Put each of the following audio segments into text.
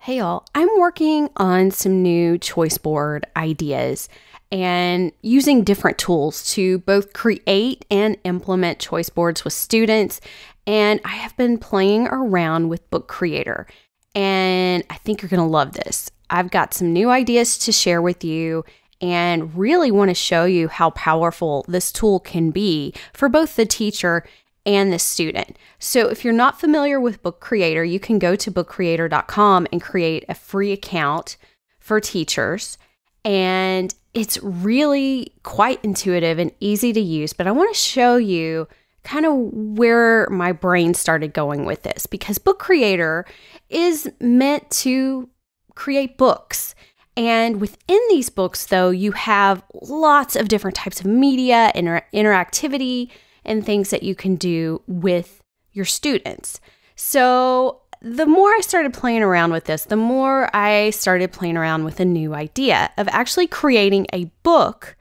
Hey y'all, I'm working on some new choice board ideas and using different tools to both create and implement choice boards with students. And I have been playing around with Book Creator, and I think you're going to love this. I've got some new ideas to share with you and really want to show you how powerful this tool can be for both the teacher and the student. So if you're not familiar with Book Creator, you can go to bookcreator.com and create a free account for teachers. And it's really quite intuitive and easy to use, but I want to show you kind of where my brain started going with this, because Book Creator is meant to create books. And within these books, though, you have lots of different types of media, interactivity, and things that you can do with your students. So the more I started playing around with this, the more I started playing around with a new idea of actually creating a book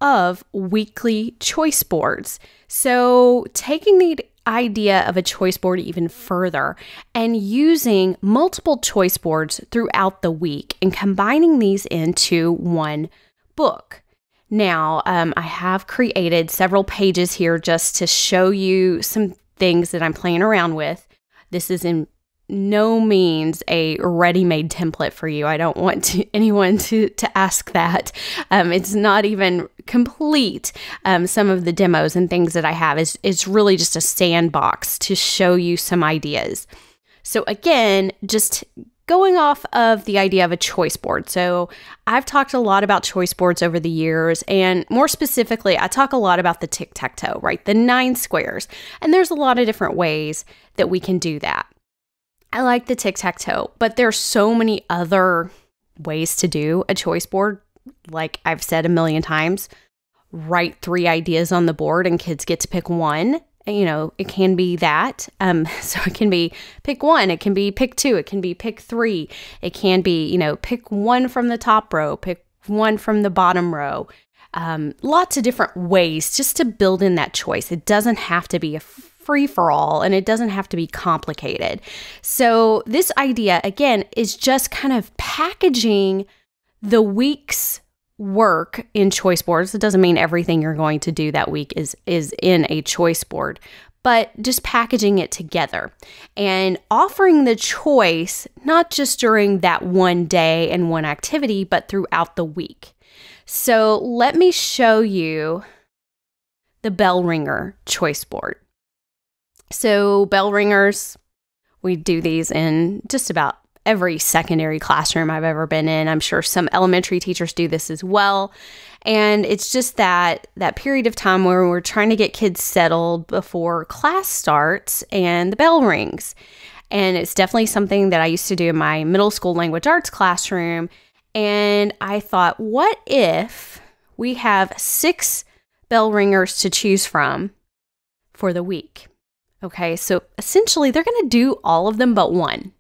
of weekly choice boards. So taking the idea of a choice board even further and using multiple choice boards throughout the week and combining these into one book. Now, I have created several pages here just to show you some things that I'm playing around with. This is in no means a ready-made template for you. I don't want anyone to ask that. It's not even complete. Some of the demos and things that I have is really just a sandbox to show you some ideas. So again, just going off of the idea of a choice board. So I've talked a lot about choice boards over the years, and more specifically, I talk a lot about the TicTacToe, right? The 9 squares. And there's a lot of different ways that we can do that. I like the TicTacToe, but there's so many other ways to do a choice board. Like I've said a million times, write 3 ideas on the board and kids get to pick one. You know, it can be that. So it can be pick 1, it can be pick 2, it can be pick 3. It can be, pick 1 from the top row, pick 1 from the bottom row. Lots of different ways just to build in that choice. It doesn't have to be a free-for-all, and it doesn't have to be complicated. So this idea, again, is just kind of packaging the week's work in choice boards. It doesn't mean everything you're going to do that week is in a choice board, but just packaging it together and offering the choice, not just during that one day and one activity, but throughout the week. So let me show you the bell ringer choice board. So bell ringers, we do these in just about every secondary classroom I've ever been in. I'm sure some elementary teachers do this as well. And it's just that period of time where we're trying to get kids settled before class starts and the bell rings. And it's definitely something that I used to do in my middle school language arts classroom. And I thought, what if we have 6 bell ringers to choose from for the week? Okay, so essentially they're going to do all of them but one.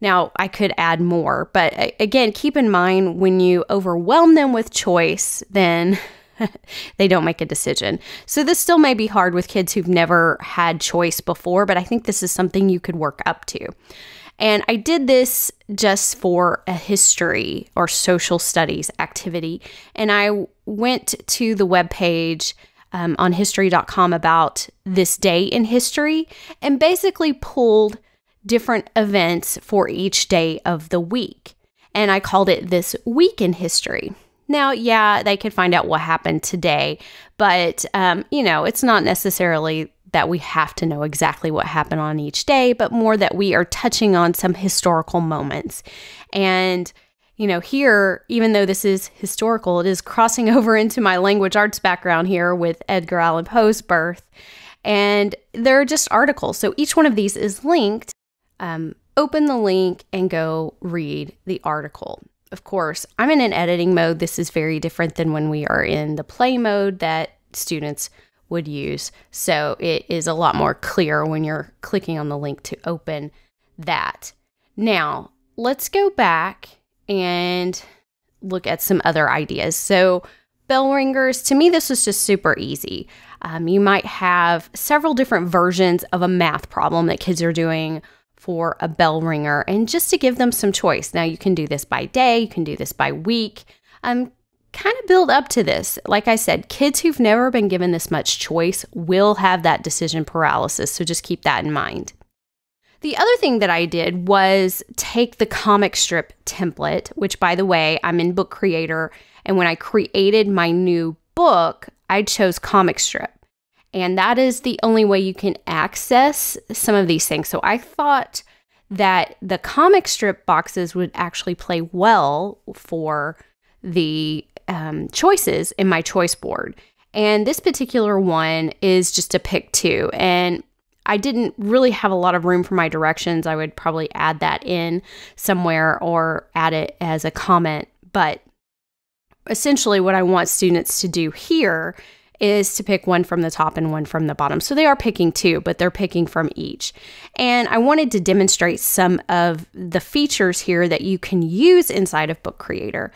Now, I could add more, but again, keep in mind when you overwhelm them with choice, then they don't make a decision. So this still may be hard with kids who've never had choice before, but I think this is something you could work up to. And I did this just for a history or social studies activity. And I went to the webpage on history.com about this day in history and basically pulled different events for each day of the week. And I called it this week in history. Now, yeah, they could find out what happened today, but, it's not necessarily that we have to know exactly what happened on each day, but more that we are touching on some historical moments. And, here, even though this is historical, it is crossing over into my language arts background here with Edgar Allan Poe's birth. And they're just articles. So each one of these is linked. Open the link and go read the article. Of course, I'm in an editing mode. This is very different than when we are in the play mode that students would use. So it is a lot more clear when you're clicking on the link to open that. Now, let's go back and look at some other ideas. So bell ringers, to me, this was just super easy. You might have several different versions of a math problem that kids are doing for a bell ringer, and just to give them some choice. Now you can do this by day, you can do this by week. Kind of build up to this. Like I said, kids who've never been given this much choice will have that decision paralysis, so just keep that in mind. The other thing that I did was take the comic strip template, which, by the way, I'm in Book Creator, and when I created my new book, I chose comic strip. And that is the only way you can access some of these things. So I thought that the comic strip boxes would actually play well for the choices in my choice board. And this particular one is just a pick two. And I didn't really have a lot of room for my directions. I would probably add that in somewhere or add it as a comment. But essentially what I want students to do here is to pick one from the top and one from the bottom. So they are picking two, but they're picking from each. And I wanted to demonstrate some of the features here that you can use inside of Book Creator.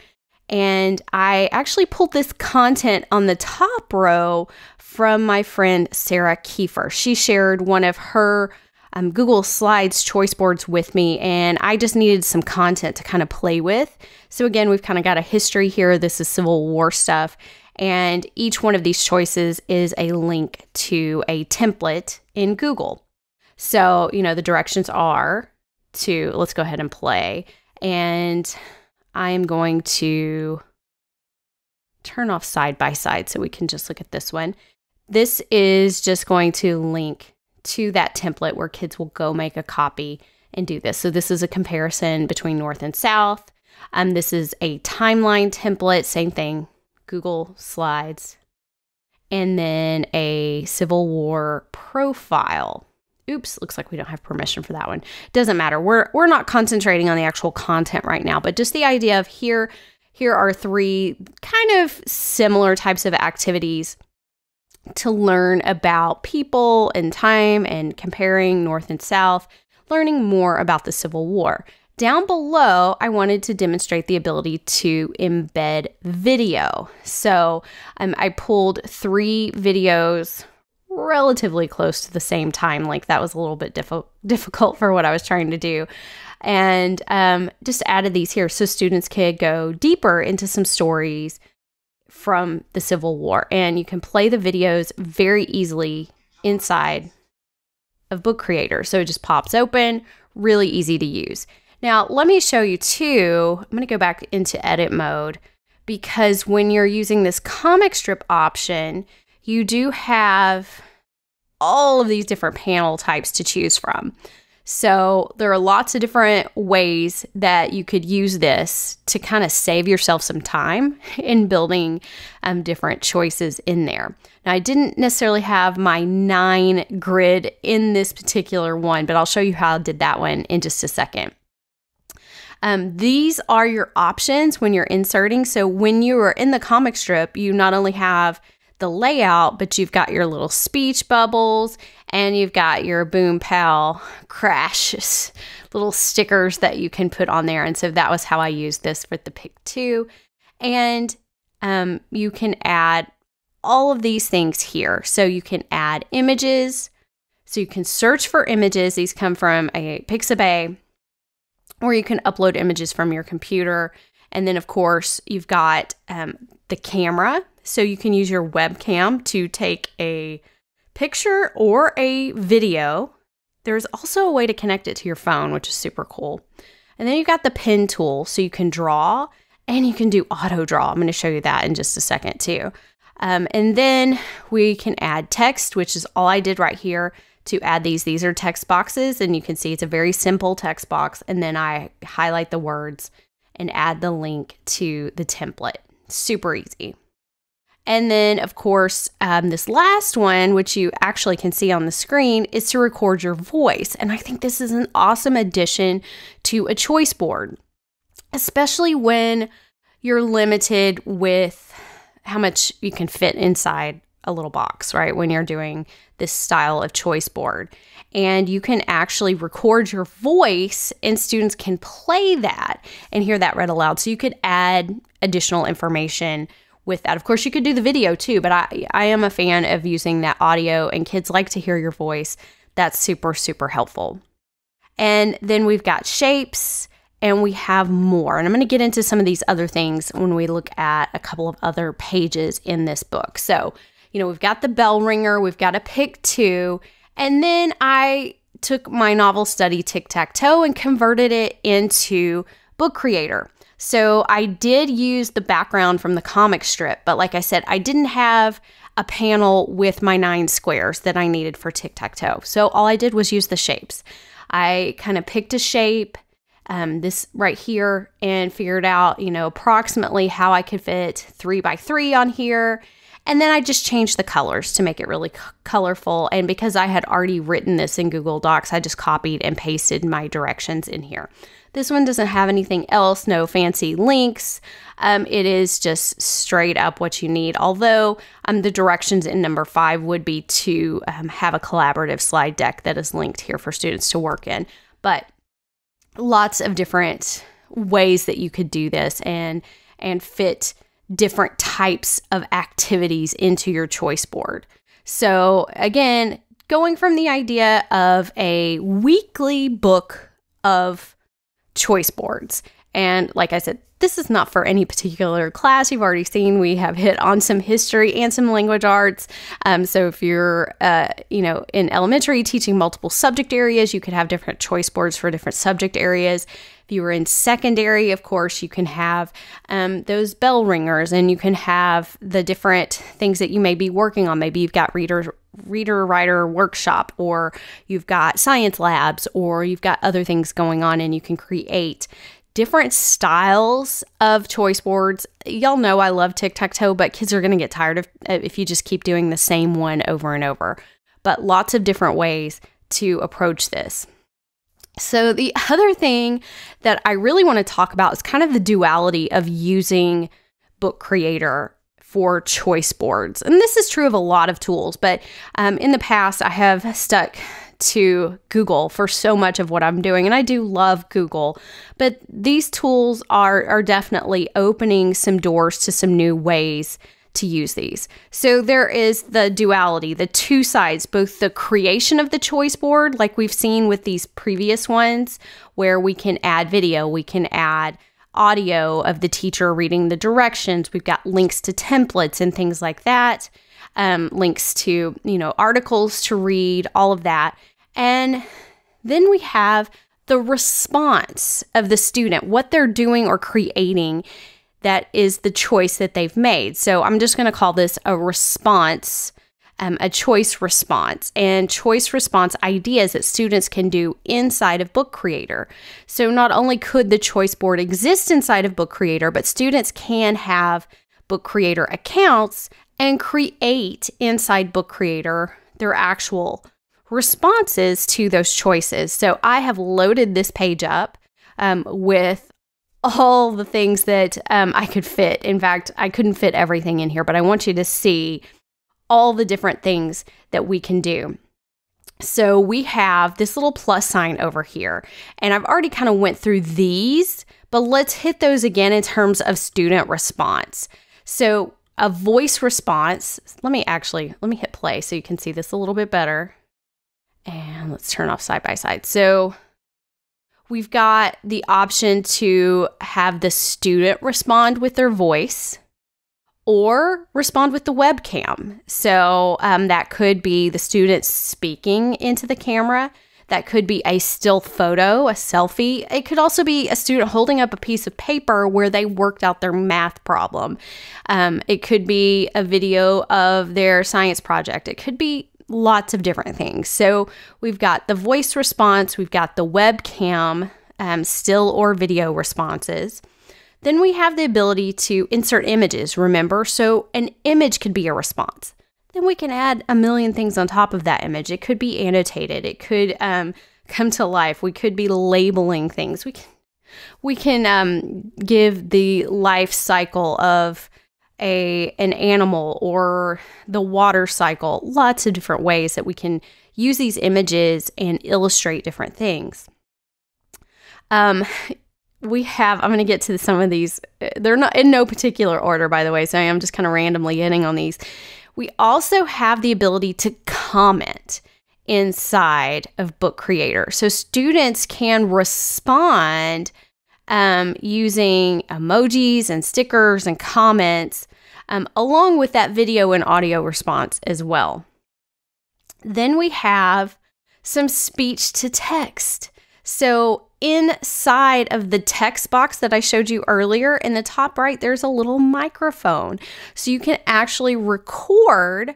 And I actually pulled this content on the top row from my friend Sarah Kiefer. She shared one of her Google Slides choice boards with me, and I just needed some content to kind of play with. So again, we've kind of got a history here. This is Civil War stuff. And each one of these choices is a link to a template in Google. So, the directions are to, let's go ahead and play. And I'm going to turn off side by side so we can just look at this one. This is just going to link to that template where kids will go make a copy and do this. So this is a comparison between North and South. This is a timeline template, same thing, Google Slides. And then a Civil War profile. Oops, looks like we don't have permission for that one. Doesn't matter. We're not concentrating on the actual content right now, but just the idea of here are three kind of similar types of activities to learn about people and time and comparing North and South, learning more about the Civil War. Down below, I wanted to demonstrate the ability to embed video. So I pulled 3 videos relatively close to the same time. Like that was a little bit difficult for what I was trying to do. And just added these here so students could go deeper into some stories from the Civil War. And you can play the videos very easily inside of Book Creator. So it just pops open, really easy to use. Now, let me show you too. I'm going to go back into edit mode because when you're using this comic strip option, you do have all of these different panel types to choose from. So there are lots of different ways that you could use this to kind of save yourself some time in building different choices in there. Now, I didn't necessarily have my 9 grid in this particular one, but I'll show you how I did that one in just a second. These are your options when you're inserting. So when you are in the comic strip, you not only have the layout, but you've got your little speech bubbles and you've got your Boom Pal crash little stickers that you can put on there. And so that was how I used this for the pick 2. And you can add all of these things here. So you can add images. So you can search for images. These come from a Pixabay, or you can upload images from your computer. And then, of course, you've got the camera. So you can use your webcam to take a picture or a video. There's also a way to connect it to your phone, which is super cool. And then you've got the pen tool, so you can draw and you can do auto draw. I'm going to show you that in just a second too. And then we can add text, which is all I did right here to add these. These are text boxes, and you can see it's a very simple text box. And then I highlight the words and add the link to the template. Super easy. And then, of course, this last one, which you actually can see on the screen, is to record your voice. And I think this is an awesome addition to a choice board, especially when you're limited with how much you can fit inside a little box, right? When you're doing this style of choice board. And you can actually record your voice and students can play that and hear that read aloud. So you could add additional information with that. Of course, you could do the video too, but I am a fan of using that audio, and kids like to hear your voice. That's super, super helpful. And then we've got shapes, and we have more. And I'm going to get into some of these other things when we look at a couple of other pages in this book. So, we've got the bell ringer, we've got a pick two, and then I took my novel study TicTacToe and converted it into Book Creator. So I did use the background from the comic strip, but like I said, I didn't have a panel with my 9 squares that I needed for TicTacToe. So all I did was use the shapes. I kind of picked a shape, this right here, and figured out, approximately how I could fit 3 by 3 on here. And then I just changed the colors to make it really colorful. And because I had already written this in Google Docs, I just copied and pasted my directions in here. This one doesn't have anything else, no fancy links. It is just straight up what you need. Although the directions in number 5 would be to have a collaborative slide deck that is linked here for students to work in. But lots of different ways that you could do this and fit different types of activities into your choice board. So again, going from the idea of a weekly book of choice boards. And like I said, this is not for any particular class. You've already seen we have hit on some history and some language arts. So if you're, in elementary teaching multiple subject areas, you could have different choice boards for different subject areas. If you were in secondary, of course, you can have those bell ringers, and you can have the different things that you may be working on. Maybe you've got reader-writer workshop, or you've got science labs, or you've got other things going on, and you can create different styles of choice boards. Y'all know I love TicTacToe, but kids are going to get tired of if you just keep doing the same one over and over. But lots of different ways to approach this. So the other thing that I really want to talk about is kind of the duality of using Book Creator for choice boards. And this is true of a lot of tools, but in the past, I have stuck to Google for so much of what I'm doing. And I do love Google, but these tools are definitely opening some doors to some new ways to use these. So there is the duality, the two sides, both the creation of the choice board, like we've seen with these previous ones, where we can add video, we can add audio of the teacher reading the directions. We've got links to templates and things like that, links to, articles to read, all of that. And then we have the response of the student, what they're doing or creating that is the choice that they've made. So I'm just going to call this a response, a choice response, and choice response ideas that students can do inside of Book Creator. So not only could the choice board exist inside of Book Creator, but students can have Book Creator accounts and create inside Book Creator their actual responses to those choices. So I have loaded this page up with all the things that I could fit. In fact, I couldn't fit everything in here, but I want you to see all the different things that we can do. So we have this little plus sign over here, and I've already kind of went through these, but let's hit those again in terms of student response. So a voice response, let me hit play so you can see this a little bit better. And let's turn off side by side. So we've got the option to have the student respond with their voice or respond with the webcam. So that could be the student speaking into the camera. That could be a still photo, a selfie. It could also be a student holding up a piece of paper where they worked out their math problem. It could be a video of their science project. It could be lots of different things. So we've got the voice response, we've got the webcam, still or video responses. Then we have the ability to insert images, remember? So an image could be a response. Then we can add a million things on top of that image. It could be annotated. It could come to life. We could be labeling things. We can give the life cycle of an animal or the water cycle. Lots of different ways that we can use these images and illustrate different things. I'm going to get to some of these. They're not in no particular order, by the way, so I'm just kind of randomly hitting on these. We also have the ability to comment inside of Book Creator. So students can respond using emojis and stickers and comments, along with that video and audio response as well. Then we have some speech to text. So inside of the text box that I showed you earlier, in the top right, there's a little microphone. So you can actually record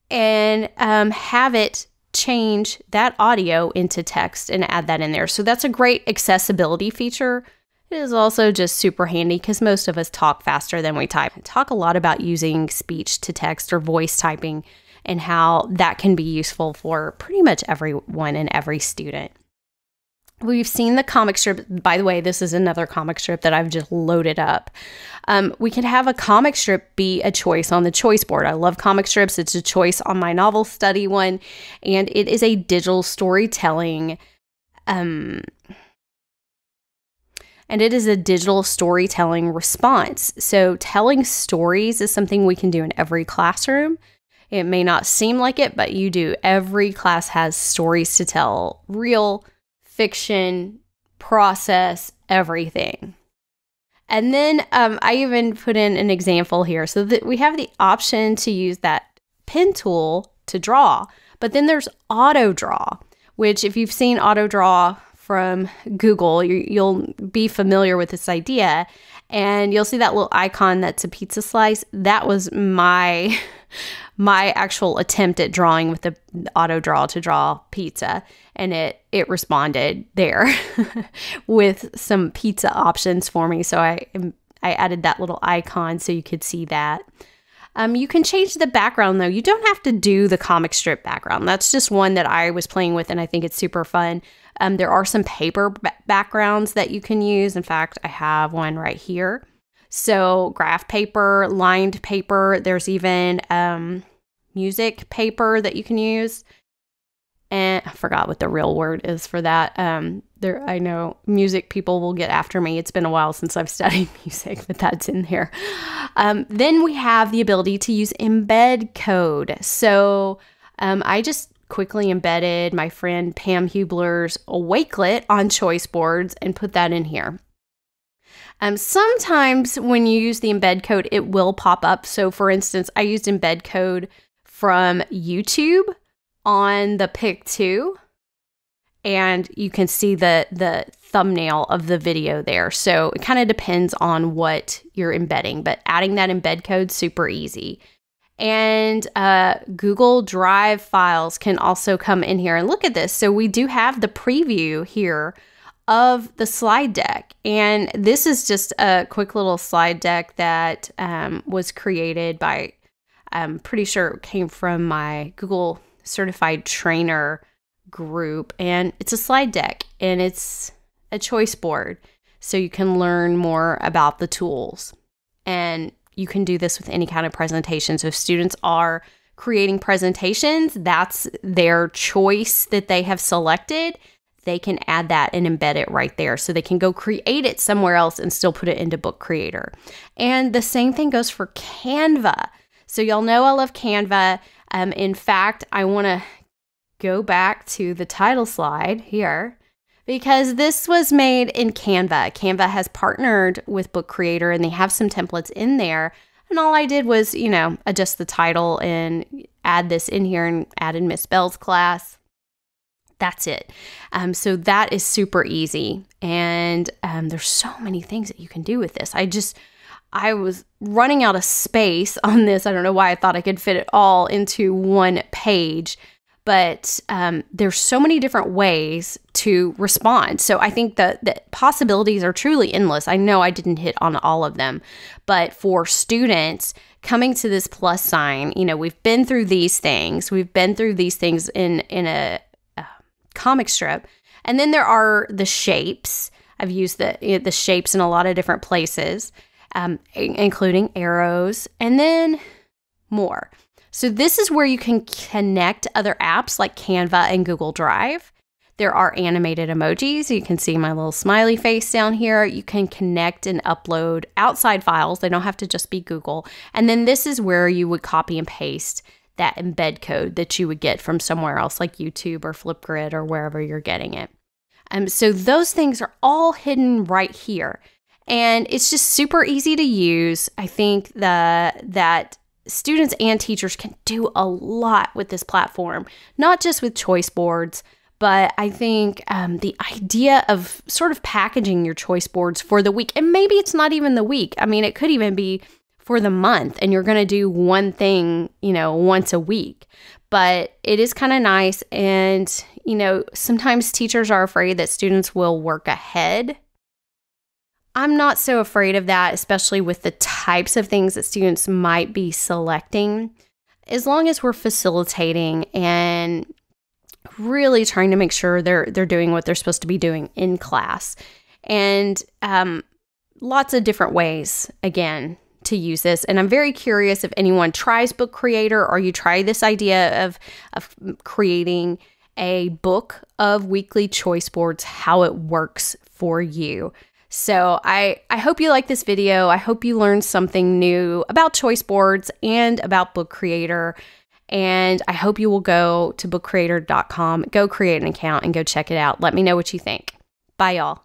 and have it change that audio into text and add that in there. So that's a great accessibility feature. It is also just super handy because most of us talk faster than we type. I talk a lot about using speech to text or voice typing and how that can be useful for pretty much everyone and every student. We've seen the comic strip. By the way, this is another comic strip that I've just loaded up. We can have a comic strip be a choice on the choice board. I love comic strips. It's a choice on my novel study one, and it is a digital storytelling response. So telling stories is something we can do in every classroom. It may not seem like it, but you do. Every class has stories to tell, real, fiction, process, everything. And then I even put in an example here so that we have the option to use that pen tool to draw. But then there's auto draw, which if you've seen auto draw from Google, you'll be familiar with this idea. And you'll see that little icon that's a pizza slice. That was my actual attempt at drawing with the auto draw to draw pizza. And it responded there with some pizza options for me. So I added that little icon so you could see that. You can change the background though. You don't have to do the comic strip background. That's just one that I was playing with and I think it's super fun. There are some paper backgrounds that you can use. In fact, I have one right here. So graph paper, lined paper, there's even music paper that you can use. And I forgot what the real word is for that. I know music people will get after me. It's been a while since I've studied music, but that's in here. Then we have the ability to use embed code. So I just quickly embedded my friend Pam Hubler's Wakelet on choice boards and put that in here. Sometimes when you use the embed code, it will pop up. So for instance, I used embed code from YouTube on the pick 2, and you can see the thumbnail of the video there. So it kind of depends on what you're embedding, but adding that embed code, super easy. And Google Drive files can also come in here. And look at this. So we do have the preview here of the slide deck. And this is just a quick little slide deck that was created by, I'm pretty sure it came from my Google Certified Trainer group. And it's a slide deck and it's a choice board. So you can learn more about the tools. And you can do this with any kind of presentation. So if students are creating presentations, that's their choice that they have selected. They can add that and embed it right there. So they can go create it somewhere else and still put it into Book Creator. And the same thing goes for Canva. So y'all know I love Canva. In fact, I want to go back to the title slide here, because this was made in Canva. Canva has partnered with Book Creator and they have some templates in there. And all I did was, adjust the title and add this in here and added Miss Bell's class. That's it. So that is super easy. And there's so many things that you can do with this. I was running out of space on this. I don't know why I thought I could fit it all into one page. But there's so many different ways to respond. So I think the possibilities are truly endless. I know I didn't hit on all of them, but for students coming to this plus sign, we've been through these things. We've been through these things in a comic strip. And then there are the shapes. I've used the shapes in a lot of different places, including arrows, and then more. So this is where you can connect other apps like Canva and Google Drive. There are animated emojis. You can see my little smiley face down here. You can connect and upload outside files. They don't have to just be Google. And then this is where you would copy and paste that embed code that you would get from somewhere else like YouTube or Flipgrid or wherever you're getting it. So those things are all hidden right here. And it's just super easy to use. I think that students and teachers can do a lot with this platform, not just with choice boards, but I think the idea of sort of packaging your choice boards for the week, and maybe it's not even the week. I mean, it could even be for the month, and you're going to do one thing, once a week. But it is kind of nice. And, sometimes teachers are afraid that students will work ahead. I'm not so afraid of that, especially with the types of things that students might be selecting, as long as we're facilitating and really trying to make sure they're doing what they're supposed to be doing in class. And lots of different ways, again, to use this. And I'm very curious if anyone tries Book Creator, or you try this idea of creating a book of weekly choice boards, how it works for you. So I hope you like this video. I hope you learned something new about choice boards and about Book Creator. And I hope you will go to bookcreator.com, go create an account and go check it out. Let me know what you think. Bye, y'all.